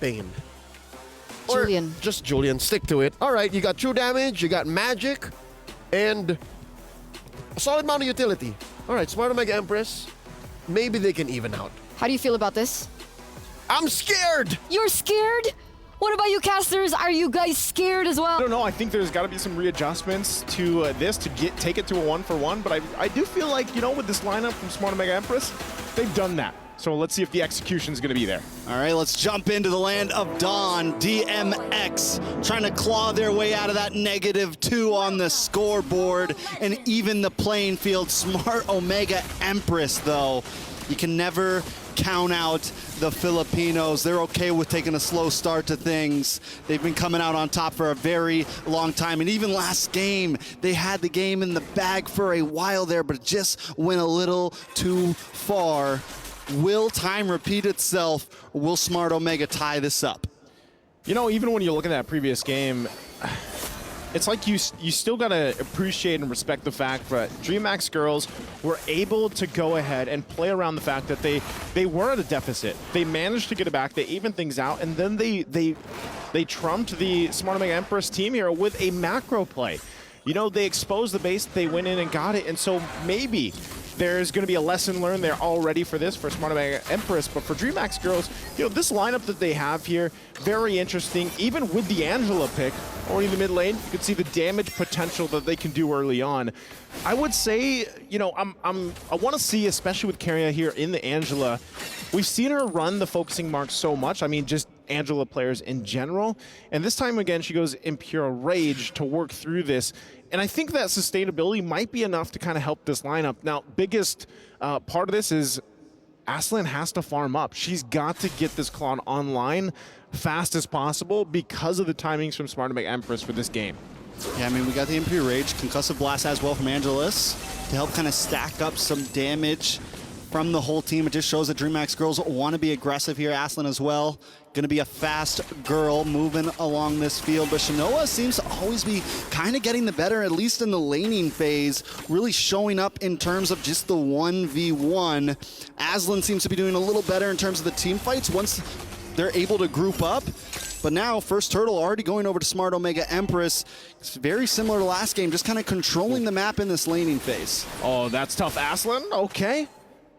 Bane. Julian. Or just Julian, stick to it. All right, you got true damage, you got magic, and a solid amount of utility. All right, Smart Omega Empress, maybe they can even out. How do you feel about this? I'm scared! You're scared? What about you casters? Are you guys scared as I well? don't know. I think there's got to be some readjustments to this to take it to a 1-for-1. But I do feel like, you know, with this lineup from Smart Omega Empress, they've done that. So let's see if the execution is going to be there. All right, let's jump into the land of Dawn. DMX trying to claw their way out of that -2 on the scoreboard and even the playing field. Smart Omega Empress, though, you can never count out the Filipinos. They're okay with taking a slow start to things. They've been coming out on top for a very long time. And even last game, they had the game in the bag for a while there, but it just went a little too far. Will time repeat itself? Will Smart Omega tie this up? You know, even when you look at that previous game, it's like you still got to appreciate and respect the fact that DreamHack girls were able to go ahead and play around the fact that they were at a deficit. They managed to get it back, they evened things out, and then they trumped the Smart Omega Empress team here with a macro play. You know, they exposed the base, they went in and got it, and so maybe there's going to be a lesson learned there already for this, for Smart Omega Empress. But for DreamHack girls, you know, this lineup that they have here, very interesting. Even with the Angela pick, already in the mid lane, you can see the damage potential that they can do early on. I would say, you know, I want to see, especially with Keria here in the Angela, we've seen her run the focusing mark so much. I mean, just Angela players in general. And this time, again, she goes in pure rage to work through this. And I think that sustainability might be enough to kind of help this lineup. Now, biggest part of this is Aslan has to farm up. She's got to get this Claw online fast as possible because of the timings from Smart Omega Empress for this game. Yeah, I mean, we got the Impure Rage, Concussive Blast as well from Angelus to help kind of stack up some damage from the whole team. It just shows that DreamHack girls want to be aggressive here. Aslan as well, going to be a fast girl moving along this field. But Shanoa seems to always be kind of getting the better, at least in the laning phase, really showing up in terms of just the 1v1. Aslan seems to be doing a little better in terms of the team fights once they're able to group up. But now, first turtle already going over to Smart Omega Empress. It's very similar to last game, just kind of controlling the map in this laning phase. Oh, that's tough. Aslan, okay.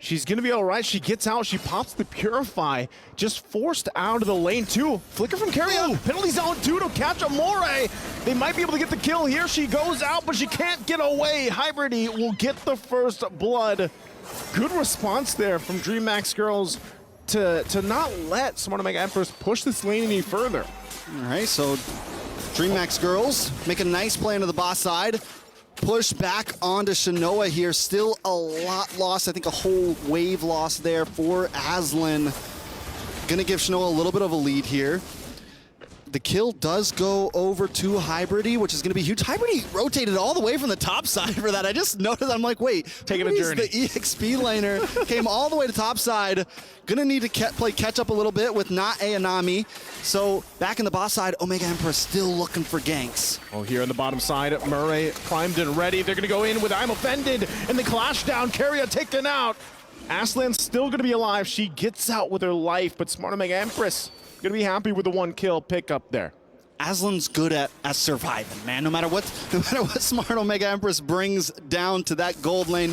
She's going to be all right. She gets out. She pops the Purify. Just forced out of the lane, too. Flicker from Keria. Penalty zone, too, to catch Amore. They might be able to get the kill here. She goes out, but she can't get away. Hybridy will get the first blood. Good response there from DreamHack girls to not let Smart Omega Empress push this lane any further. All right, so DreamHack girls make a nice play into the boss side. Push back onto Shanoa here. Still a lot lost. I think a whole wave lost there for Aslan. Gonna give Shanoa a little bit of a lead here. The kill does go over to Hybridy, which is going to be huge. Hybridy rotated all the way from the top side for that. I just noticed, I'm like, wait. Taking a journey. The EXP laner came all the way to top side. Gonna need to play catch up a little bit with not Ayanami. So back in the boss side, Omega Empress still looking for ganks. Oh, here on the bottom side, Murray primed and ready. They're going to go in with I'm Offended, and the clash down. Keria taken out. Aslan's still going to be alive. She gets out with her life, but Smart Omega Empress going to be happy with the 1-kill pickup there. Aslan's good at surviving, man. No matter what Smart Omega Empress brings down to that gold lane,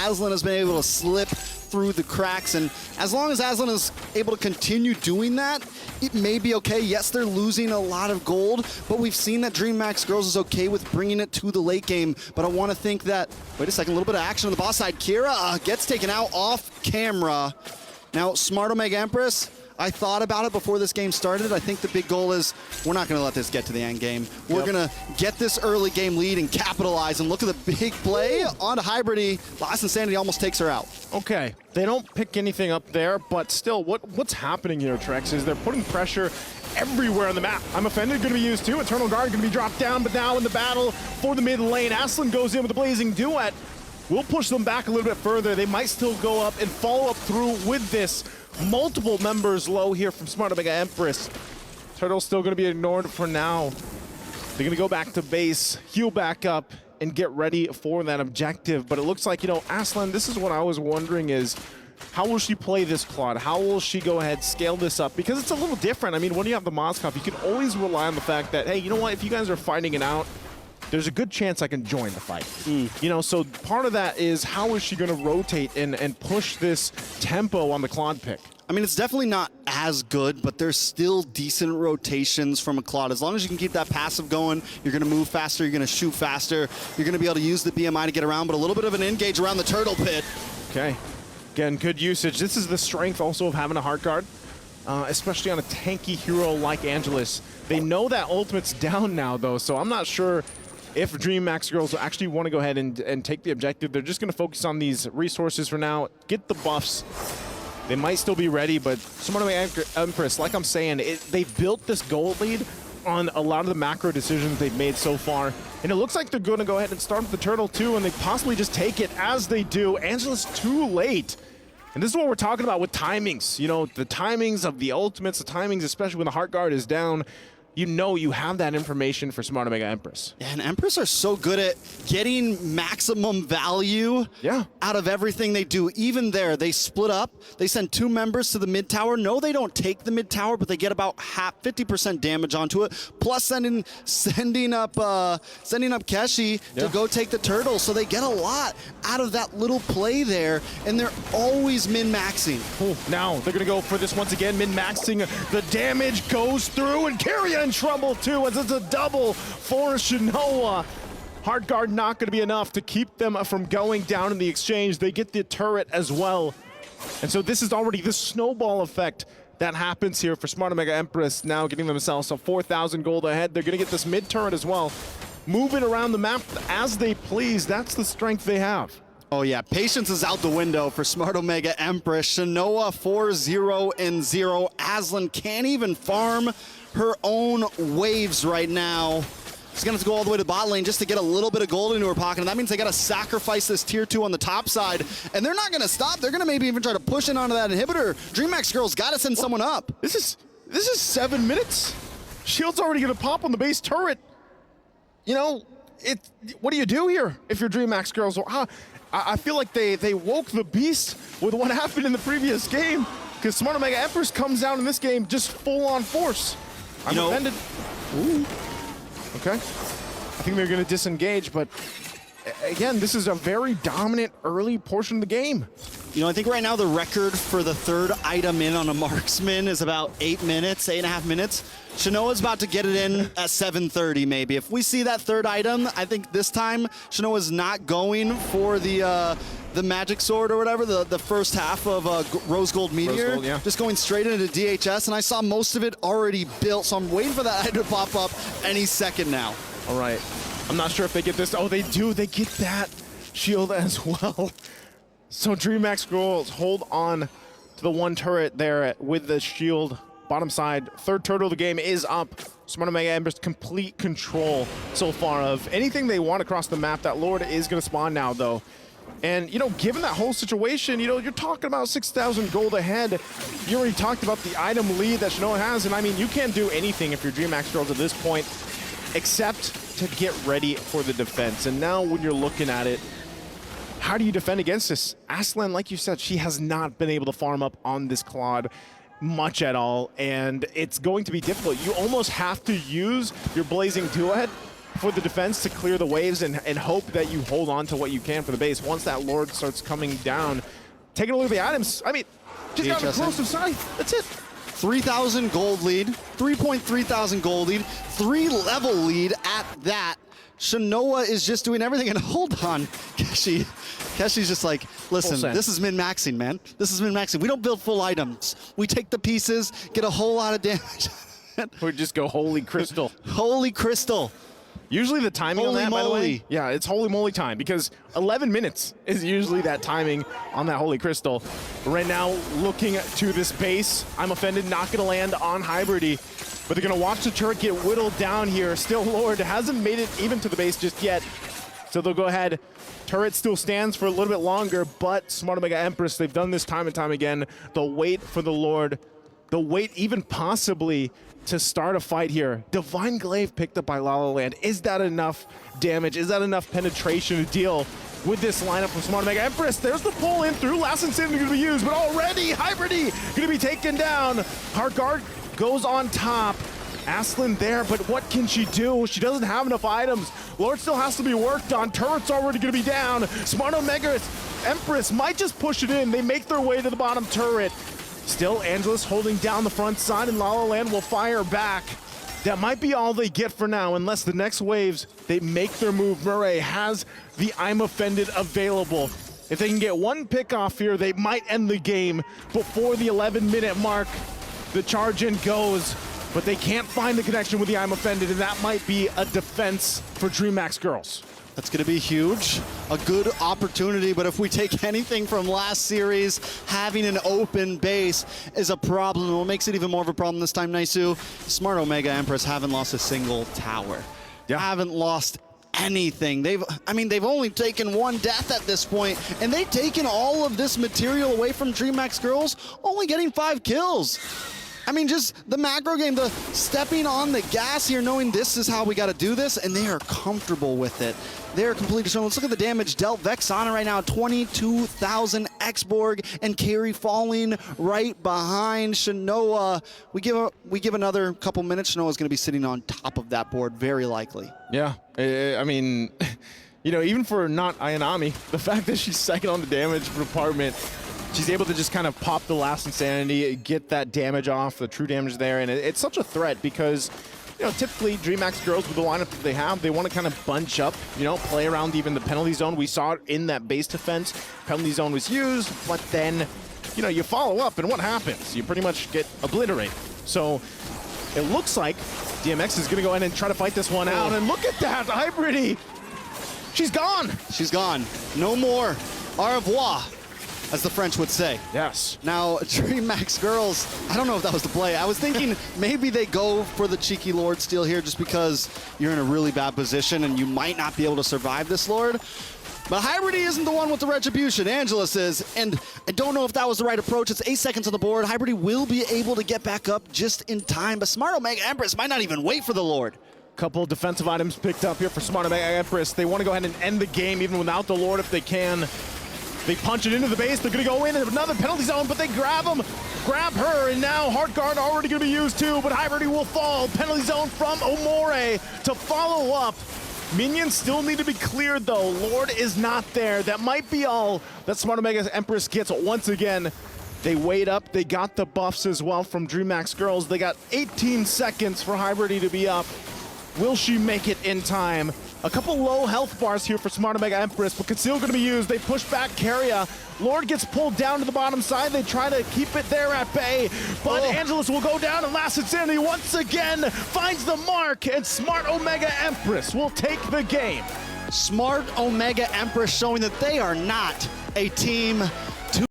Aslan has been able to slip through the cracks, and as long as Aslan is able to continue doing that, it may be okay. Yes, they're losing a lot of gold, but we've seen that DreamHack girls is okay with bringing it to the late game. But I want to think that, wait a second, a little bit of action on the boss side. Kira gets taken out off camera. Now, Smart Omega Empress, I thought about it before this game started. I think the big goal is we're not going to let this get to the end game. We're going to get this early game lead and capitalize. And look at the big play onto Hybridy. Last Insanity almost takes her out. Okay, they don't pick anything up there, but still, what's happening here, Trex, is they're putting pressure everywhere on the map. I'm Offended going to be used too. Eternal Guard going to be dropped down, but now in the battle for the mid lane, Aslan goes in with the Blazing Duet. We'll push them back a little bit further. They might still go up and follow up through with this. Multiple members low here from Smart Omega Empress. Turtle's still going to be ignored for now. They're going to go back to base, heal back up, and get ready for that objective. But it looks like, you know, Aslan, this is what I was wondering is, How will she play this Claude? How will she go ahead, scale this up? Because it's a little different. I mean, when you have the Moskov, you can always rely on the fact that, hey, you know what? If you guys are fighting it out, there's a good chance I can join the fight. You know, so part of that is how is she going to rotate and push this tempo on the Claude pick? I mean, it's definitely not as good, but there's still decent rotations from a Claude. As long as you can keep that passive going, you're going to move faster, you're going to shoot faster, you're going to be able to use the BMI to get around, but a little bit of an engage around the turtle pit. Okay. Again, good usage. This is the strength also of having a heart guard, especially on a tanky hero like Angelus. They know that ultimate's down now, though, so I'm not sure if DreamHack girls actually want to go ahead and take the objective. They're just going to focus on these resources for now, get the buffs. They might still be ready, but Smart Empress, like I'm saying, they built this gold lead on a lot of the macro decisions they've made so far. And it looks like they're going to go ahead and start with the turtle too, and they possibly just take it as they do. Angelus too late. And this is what we're talking about with timings. You know, the timings of the ultimates, the timings, especially when the heart guard is down, you know you have that information for Smart Omega Empress. Yeah, and Empress are so good at getting maximum value out of everything they do. Even there, they split up. They send 2 members to the mid tower. No, they don't take the mid tower, but they get about 50% damage onto it. Plus sending up Keshi to go take the turtle. So they get a lot out of that little play there, and they're always min-maxing. Now they're gonna go for this once again, min-maxing. The damage goes through, and Carrion in trouble too, as it's a double for Shinoa. Heart guard not going to be enough to keep them from going down in the exchange. They get the turret as well. And so this is already the snowball effect that happens here for Smart Omega Empress, now getting themselves a 4,000 gold ahead. They're going to get this mid turret as well. Moving around the map as they please. That's the strength they have. Oh yeah, patience is out the window for Smart Omega Empress. Shinoa 4-0-0. Aslan can't even farm her own waves right now. She's gonna have to go all the way to bot lane just to get a little bit of gold into her pocket, and that means they gotta sacrifice this tier 2 on the top side, and they're not gonna stop. They're gonna maybe even try to push in onto that inhibitor. DreamHack girls gotta send someone up. This is 7 minutes? Shield's already gonna pop on the base turret. You know, what do you do here if you're DreamHack girls? I feel like they woke the beast with what happened in the previous game, because Smart Omega Empress comes down in this game just full on force. I'm offended. Ooh. Okay. I think they're going to disengage, but again, this is a very dominant early portion of the game. You know, I think right now the record for the 3rd item in on a marksman is about 8 minutes, 8.5 minutes. Shinoa's about to get it in at 7:30 maybe. If we see that 3rd item, I think this time Shinoa's not going for the magic sword or whatever, the first half of Rose Gold Meteor. Rose Gold, yeah. Just going straight into DHS, and I saw most of it already built, so I'm waiting for that item to pop up any second now. All right. I'm not sure if they get this. Oh, they do. They get that shield as well. So DreamHack girls hold on to the 1 turret there with the shield. Bottom side, 3rd turtle of the game is up. Smart Omega Empress complete control so far of anything they want across the map. That Lord is going to spawn now, though. And, you know, given that whole situation, you know, you're talking about 6,000 gold ahead. You already talked about the item lead that Shinoa has, and I mean, you can't do anything if you're DreamHack girls at this point except to get ready for the defense. And now when you're looking at it, how do you defend against this? Aslan, like you said, she has not been able to farm up on this Claude much at all, and it's going to be difficult. You almost have to use your Blazing Duet for the defense to clear the waves and hope that you hold on to what you can for the base. Once that Lord starts coming down, taking a look at the items, I mean, just got a corrosive scythe. That's it. 3,000 gold lead, 3.3 thousand gold lead, 3-level lead at that. Shinoa is just doing everything, and hold on, Keshi's just like, listen, this is min-maxing, man. This is min-maxing. We don't build full items. We take the pieces, get a whole lot of damage. We just go Holy Crystal. Holy Crystal. Usually the timing on that, by the way, yeah, it's holy moly time, because 11 minutes is usually that timing on that Holy Crystal. But right now, looking to this base, I'm offended, not going to land on Hybridy, but they're going to watch the turret get whittled down here. Still, Lord hasn't made it even to the base just yet, so they'll go ahead. Turret still stands for a little bit longer, but Smart Omega Empress, they've done this time and time again. They'll wait for the Lord. They'll wait even possibly to start a fight here. Divine Glaive picked up by La La Land. Is that enough damage? Is that enough penetration to deal with this lineup from Smart Omega Empress. There's the pull in through. Last Insanity going to be used, but already Hybridy going to be taken down. Hardguard goes on top. Aslan there, but what can she do? She doesn't have enough items. Lord still has to be worked on. Turret's already going to be down. Smart Omega Empress might just push it in. They make their way to the bottom turret. Still, Angelus holding down the front side, and La La Land will fire back. That might be all they get for now, unless the next waves, they make their move. Murray has the I'm Offended available. If they can get one pick off here, they might end the game before the 11-minute mark. The charge in goes, but they can't find the connection with the I'm Offended, and that might be a defense for DreamHack's girls. That's going to be huge. A good opportunity, but if we take anything from last series, having an open base is a problem. What makes it even more of a problem this time, Naisu? Smart Omega Empress haven't lost a single tower. Yeah. Haven't lost anything. They've only taken one death at this point, and they've taken all of this material away from DreamHack's girls, only getting 5 kills. I mean, just the macro game, the stepping on the gas here, knowing this is how we got to do this, and they are comfortable with it. They're completely strong. Let's look at the damage dealt. Vexana right now, 22,000. Xborg and Carry falling right behind. Shanoa, we give another couple minutes. Shanoa's going to be sitting on top of that board, very likely. Yeah, I mean, you know, even for not Ayanami, the fact that she's second on the damage department, she's able to just kind of pop the last Insanity, get that damage off, the true damage there, and it's such a threat because, you know, typically DreamHack's girls with the lineup that they have, they want to kind of bunch up, you know, play around even the penalty zone. We saw it in that base defense. Penalty zone was used, but then, you know, you follow up, and what happens? You pretty much get obliterated. So it looks like DMX is going to go ahead and try to fight this one out, and look at that, Hybridy! She's gone! She's gone. No more. Au revoir, as the French would say. Yes. Now, DreamHack's girls, I don't know if that was the play. I was thinking maybe they go for the cheeky Lord steal here just because you're in a really bad position and you might not be able to survive this Lord. But Hybridy isn't the one with the retribution. Angelus is, and I don't know if that was the right approach. It's 8 seconds on the board. Hybridy will be able to get back up just in time, but Smart Omega Empress might not even wait for the Lord. Couple defensive items picked up here for Smart Omega Empress. They want to go ahead and end the game even without the Lord if they can. They punch it into the base. They're going to go in another penalty zone, but they grab her, and now Heart Guard already going to be used too, but Hybridy will fall. Penalty zone from Omore to follow up. Minions still need to be cleared though. Lord is not there. That might be all that Smart Omega Empress gets once again. They wait up. They got the buffs as well from DreamHack's girls. They got 18 seconds for Hybridy to be up. Will she make it in time? A couple low health bars here for Smart Omega Empress, but Conceal going to be used. They push back Carria. Lord gets pulled down to the bottom side. They try to keep it there at bay, but Angelus will go down, and Last Insanity once again finds the mark, and Smart Omega Empress will take the game. Smart Omega Empress showing that they are not a team